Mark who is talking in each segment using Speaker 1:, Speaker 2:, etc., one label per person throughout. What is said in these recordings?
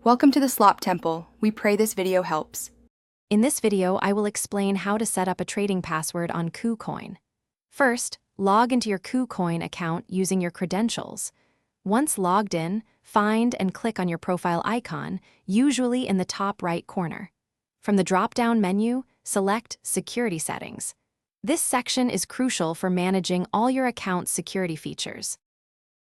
Speaker 1: Welcome to the Slop Temple. We pray this video helps.
Speaker 2: In this video, I will explain how to set up a trading password on Kucoin. First, log into your Kucoin account using your credentials. Once logged in, find and click on your profile icon, usually in the top right corner. From the drop-down menu, select Security Settings. This section is crucial for managing all your account's security features.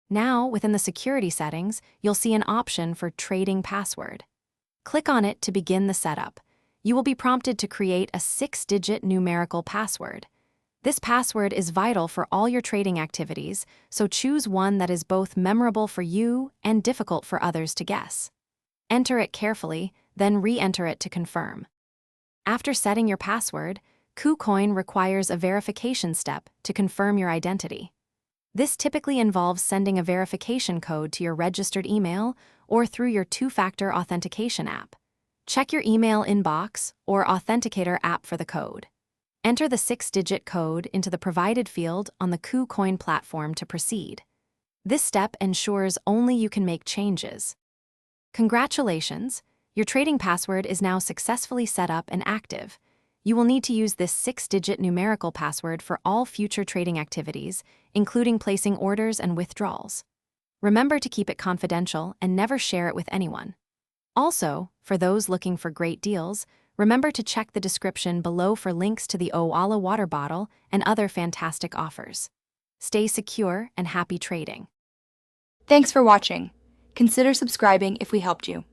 Speaker 2: Now, within the security settings, you'll see an option for Trading Password. Click on it to begin the setup. You will be prompted to create a 6-digit numerical password. This password is vital for all your trading activities, so choose one that is both memorable for you and difficult for others to guess. Enter it carefully, then re-enter it to confirm. After setting your password, Kucoin requires a verification step to confirm your identity. This typically involves sending a verification code to your registered email or through your two-factor authentication app. Check your email inbox or Authenticator app for the code. Enter the 6-digit code into the provided field on the Kucoin platform to proceed. This step ensures only you can make changes. Congratulations! Your trading password is now successfully set up and active. You will need to use this 6-digit numerical password for all future trading activities, including placing orders and withdrawals. Remember to keep it confidential and never share it with anyone. Also, for those looking for great deals, remember to check the description below for links to the Owala water bottle and other fantastic offers. Stay secure and happy trading.
Speaker 1: Thanks for watching. Consider subscribing if we helped you.